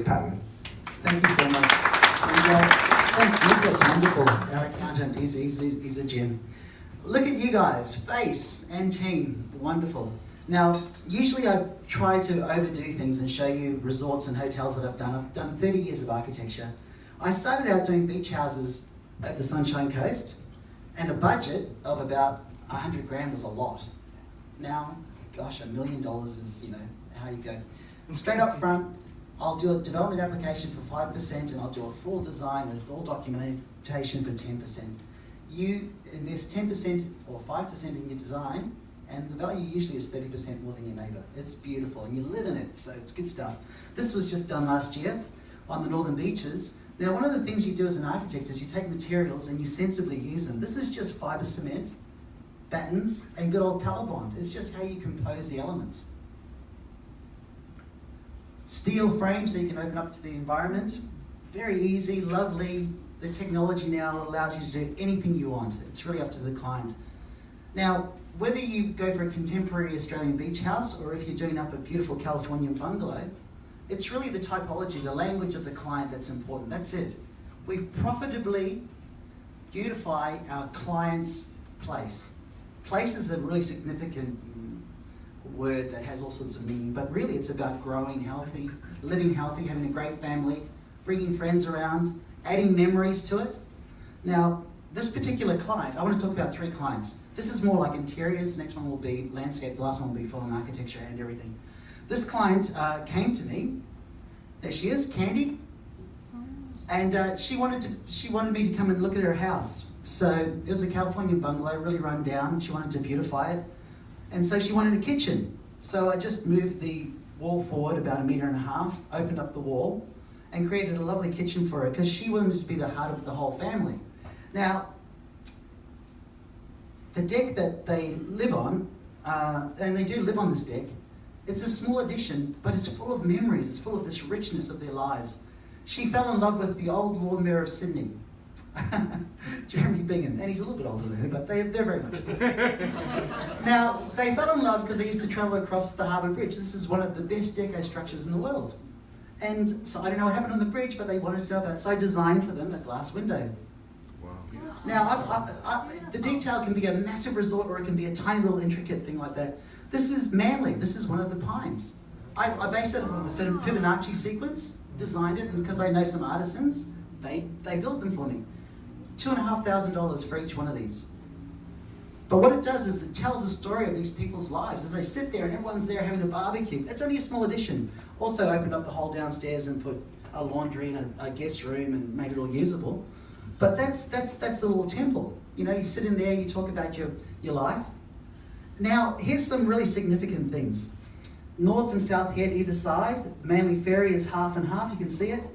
Patten. Thank you so much. And thanks, Nick, that's wonderful. Our accountant, he's a gem. Look at you guys, face and team, wonderful. Now, usually I try to overdo things and show you resorts and hotels that I've done. I've done 30 years of architecture. I started out doing beach houses at the Sunshine Coast, and a budget of about 100 grand was a lot. Now, gosh, $1 million is, how you go. Straight up front, I'll do a development application for 5% and I'll do a full design with all documentation for 10%. You invest 10% or 5% in your design, and the value usually is 30% more than your neighbour. It's beautiful, and you live in it, so it's good stuff. This was just done last year on the northern beaches. Now, one of the things you do as an architect is you take materials and you sensibly use them. This is just fibre cement, battens, and good old colour bond. It's just how you compose the elements. Steel frame so you can open up to the environment. Very easy, lovely. The technology now allows you to do anything you want. It's really up to the client. Now, whether you go for a contemporary Australian beach house or if you're doing up a beautiful Californian bungalow, it's really the typology, the language of the client that's important. That's it. We profitably beautify our client's place. Place is a really significant word that has all sorts of meaning, but really it's about growing healthy, living healthy, having a great family, bringing friends around, adding memories to it. Now, this particular client, I want to talk about 3 clients. This is more like interiors, next one will be landscape, the last one will be full on architecture and everything. This client came to me, there she is, Candy, and she wanted me to come and look at her house. So it was a Californian bungalow, really run down. She wanted to beautify it, and so she wanted a kitchen. So I just moved the wall forward about 1.5 meters, opened up the wall, and created a lovely kitchen for her because she wanted to be the heart of the whole family. Now, the deck that they live on, and they do live on this deck, it's a small addition, but it's full of memories. It's full of this richness of their lives. She fell in love with the old Lord Mayor of Sydney, Jeremy Bingham, and he's a little bit older than her, but they're very much. Now, they fell in love because they used to travel across the Harbour Bridge. This is one of the best deco structures in the world. And so I don't know what happened on the bridge, but they wanted to know about it. So I designed for them a glass window. Wow. Now, the detail can be a massive resort or it can be a tiny little intricate thing like that. This is Manly. This is one of the pines. I based it on the Fibonacci sequence, designed it, and because I know some artisans, they built them for me. $2,500 for each one of these. But what it does is it tells the story of these people's lives as they sit there and everyone's there having a barbecue. It's only a small addition. Also opened up the whole downstairs and put a laundry and a guest room and made it all usable. But that's the little temple. You sit in there, you talk about your life. Now, here's some really significant things. North and south head either side. Manly Ferry is half and half, you can see it.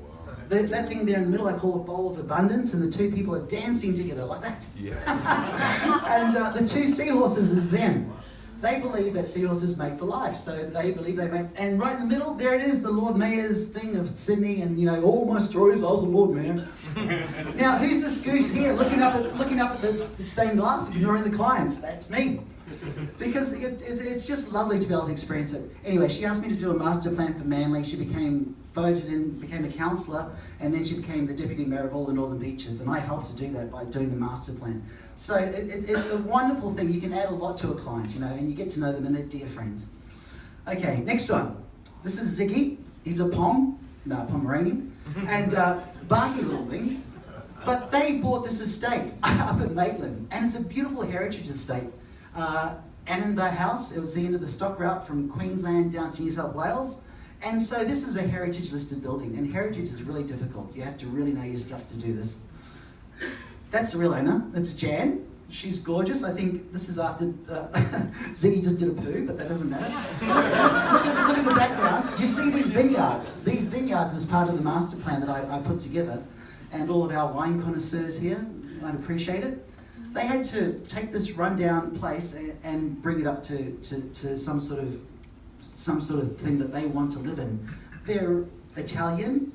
That thing there in the middle I call a bowl of abundance, and the 2 people are dancing together like that. Yeah. And the 2 seahorses is them. They believe that seahorses mate for life, so they believe they mate. And right in the middle, there it is, the Lord Mayor's thing of Sydney, and all my stories, I was the Lord Mayor. Now, who's this goose here looking up at the stained glass, ignoring the clients? That's me. Because it's just lovely to be able to experience it. Anyway, she asked me to do a master plan for Manly. She became voted in, became a councillor, and then she became the deputy mayor of all the northern beaches, and I helped to do that by doing the master plan. So it's a wonderful thing. You can add a lot to a client, and you get to know them, and they're dear friends. Okay, next one. This is Ziggy. He's a Pomeranian, and barky little thing. But they bought this estate up at Maitland, and it's a beautiful heritage estate. Hangar House, it was the end of the stock route from Queensland down to New South Wales. And so this is a heritage listed building, and heritage is really difficult. You have to really know your stuff to do this. That's the real owner, that's Jan. She's gorgeous. I think this is after Ziggy just did a poo, but that doesn't matter. Look at the background. You see these vineyards. These vineyards is part of the master plan that I put together, and all of our wine connoisseurs here might appreciate it. They had to take this rundown place and bring it up to some sort of thing that they want to live in. They're Italian,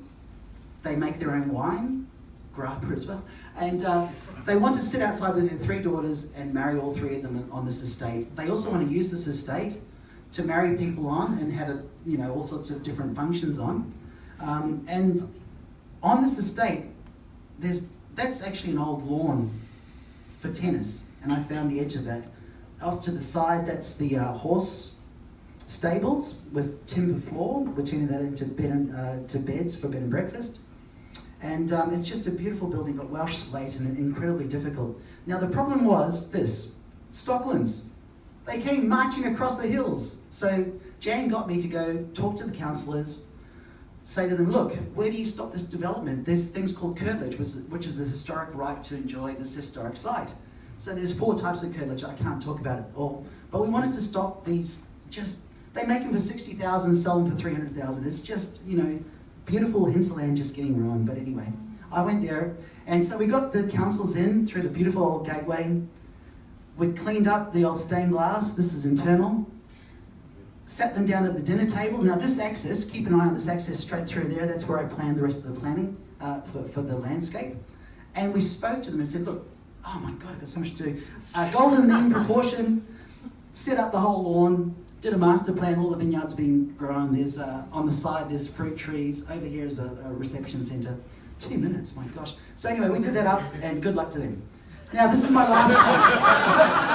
they make their own wine, grappa as well, and they want to sit outside with their 3 daughters and marry all 3 of them on this estate. They also want to use this estate to marry people on and have all sorts of different functions on. And on this estate, that's actually an old lawn for tennis, and I found the edge of that. Off to the side, that's the horse stables with timber floor. We're turning that into beds for bed and breakfast. And it's just a beautiful building, got Welsh slate and incredibly difficult. Now the problem was this, Stocklands. They came marching across the hills. So Jan got me to go talk to the councillors, say to them, look, where do you stop this development? There's things called curtilage, which is a historic right to enjoy this historic site. So there's 4 types of curtilage. I can't talk about it all. But we wanted to stop these, they make them for 60,000, sell them for 300,000. It's just, beautiful hinterland just getting ruined. But anyway, I went there. And so we got the councils in through the beautiful old gateway. We cleaned up the old stained glass. This is internal. Sat them down at the dinner table. Now this access, keep an eye on this access straight through there. That's where I planned the rest of the planning for the landscape. And we spoke to them and said, look, oh my God, I've got so much to do. Golden mean proportion, set up the whole lawn, did a master plan, all the vineyards being grown. There's on the side, there's fruit trees. Over here is a reception centre. 2 minutes, my gosh. So anyway, we did that up, and good luck to them. Now this is my last client.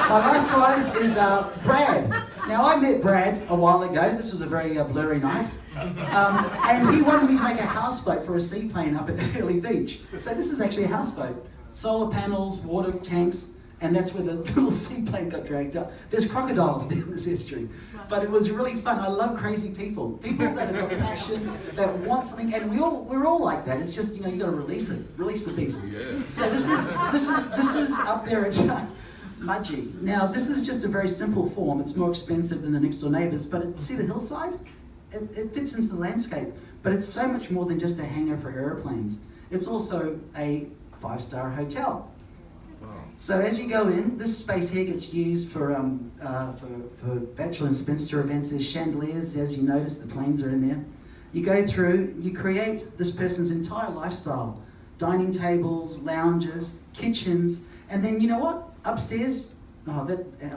My last client is Brad. Now I met Brad a while ago. This was a very blurry night. And he wanted me to make a houseboat for a seaplane up at Hurley Beach. So this is actually a houseboat. Solar panels, water tanks, and that's where the little seaplane got dragged up. There's crocodiles down this estuary. But it was really fun. I love crazy people. People that have got passion, that want something, and we're all like that. It's just, you got to release the beast. Yeah. So this is up there at Mudgee. Now this is just a very simple form. It's more expensive than the next door neighbours, but see the hillside? It fits into the landscape, but it's so much more than just a hangar for aeroplanes. It's also a 5-star hotel. Wow. So as you go in, this space here gets used for bachelor and spinster events. There's chandeliers, as you notice, the planes are in there. You go through, you create this person's entire lifestyle. Dining tables, lounges, kitchens, and then you know what? Upstairs, I'll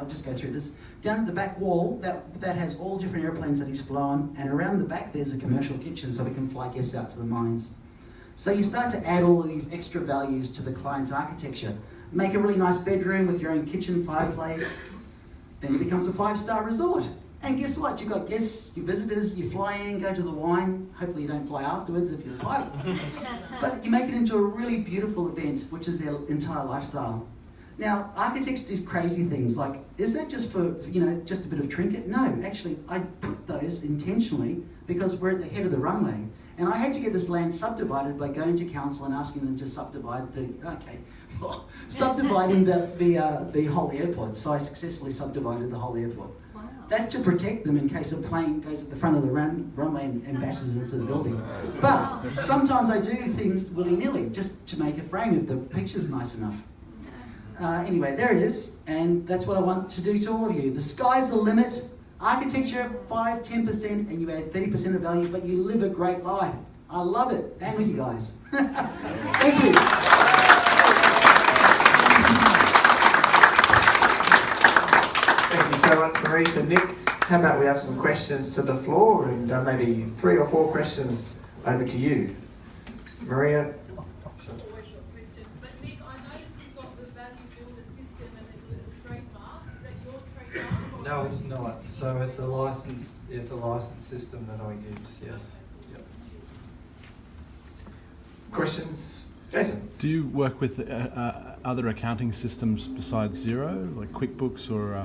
just go through this. Down at the back wall, that has all different airplanes that he's flown, and around the back there's a commercial kitchen so we can fly guests out to the mines. So you start to add all of these extra values to the client's architecture. Make a really nice bedroom with your own kitchen, fireplace. Then it becomes a 5-star resort. And guess what? You've got guests, your visitors, you fly in, go to the wine. Hopefully you don't fly afterwards if you're the pilot. But you make it into a really beautiful event, which is their entire lifestyle. Now, architects do crazy things like, is that just for, just a bit of trinket? No, actually, I put those intentionally because we're at the head of the runway. And I had to get this land subdivided by going to council and asking them to subdivide subdividing the whole airport. So I successfully subdivided the whole airport. Wow. That's to protect them in case a plane goes at the front of the runway and bashes into the building. But sometimes I do things willy-nilly just to make a frame if the picture's nice enough. Anyway, there it is, and that's what I want to do to all of you. The sky's the limit. Architecture, 5-10%, and you add 30% of value, but you live a great life. I love it, and with you guys. Thank you. Thank you so much, Maurice and Nick. How about we have some questions to the floor, and maybe 3 or 4 questions over to you. Maria? No, it's not. So it's a license. It's a license system that I use. Yes. Yep. Questions, Jason? Do you work with other accounting systems besides Xero, like QuickBooks or?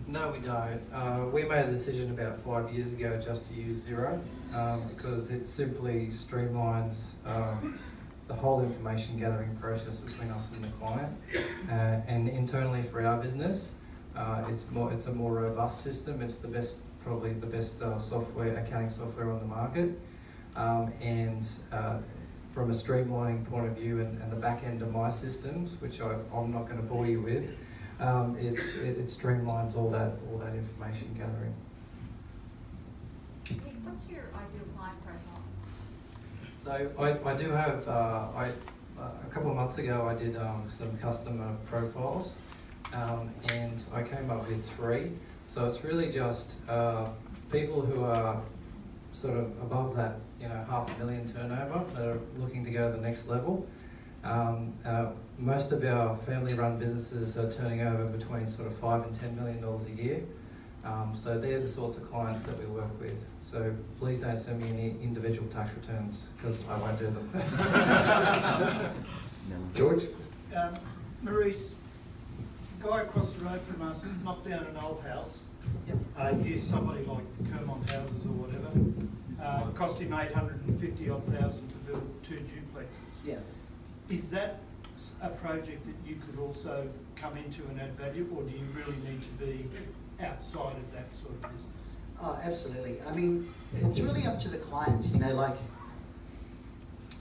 No, we don't. We made a decision about 5 years ago just to use Xero because it simply streamlines the whole information gathering process between us and the client, and internally for our business. It's a more robust system. It's probably the best software, accounting software on the market. And from a streamlining point of view, and the back end of my systems, which I'm not going to bore you with, it streamlines all that information gathering. What's your ideal client profile? So I do have a couple of months ago I did some customer profiles. And I came up with 3. So it's really just people who are sort of above that $500,000 turnover that are looking to go to the next level. Most of our family-run businesses are turning over between sort of $5 and $10 million a year. So they're the sorts of clients that we work with. So please don't send me any individual tax returns because I won't do them. George? Maurice, a guy across the road from us knocked down an old house. Used somebody like Kermont Houses or whatever. Cost him $850,000 to build 2 duplexes. Yeah. Is that a project that you could also come into and add value, or do you really need to be outside of that sort of business? Oh, absolutely. I mean, it's really up to the client.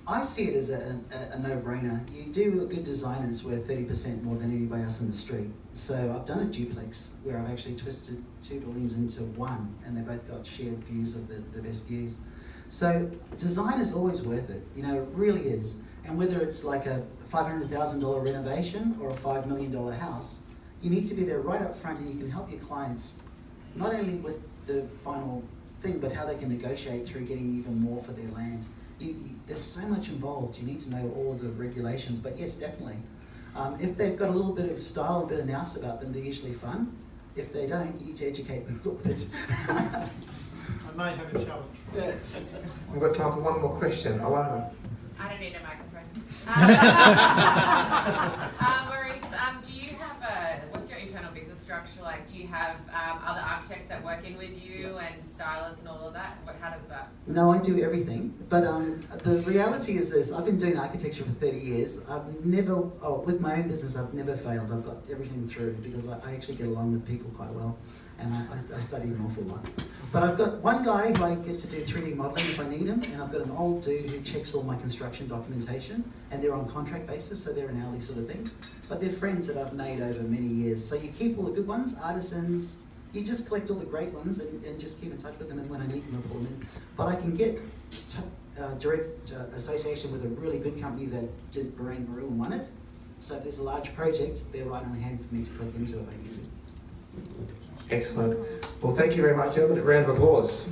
I see it as a no-brainer. You do a good design and it's worth 30% more than anybody else in the street. So I've done a duplex where I've actually twisted 2 buildings into one, and they both got shared views of the best views. So design is always worth it. It really is. And whether it's like a $500,000 renovation or a $5 million house, you need to be there right up front, and you can help your clients not only with the final thing, but how they can negotiate through getting even more for their land. There's so much involved. You need to know all of the regulations, but yes, definitely. If they've got a little bit of style, a bit of nous about them, they're usually fun. If they don't, you need to educate them a little bit. I may have a challenge. Yeah. We've got time for one more question. I don't need a microphone. Maurice, do you have what's your internal business structure like? Do you have other architects that work in with you and stylists and all of that? How does that? No, I do everything. But the reality is this: I've been doing architecture for 30 years. I've never, with my own business, I've never failed. I've got everything through because I actually get along with people quite well, and I study an awful lot. But I've got one guy who I get to do 3D modelling if I need him, and I've got an old dude who checks all my construction documentation, and they're on contract basis, so they're an hourly sort of thing. But they're friends that I've made over many years. So you keep all the good ones, artisans, you just collect all the great ones and just keep in touch with them, and when I need them, I pull them in. But I can get direct association with a really good company that did Brunei and won it. So if there's a large project, they're right on hand for me to click into if I need to. Excellent. Well, thank you very much, gentlemen. A round of applause.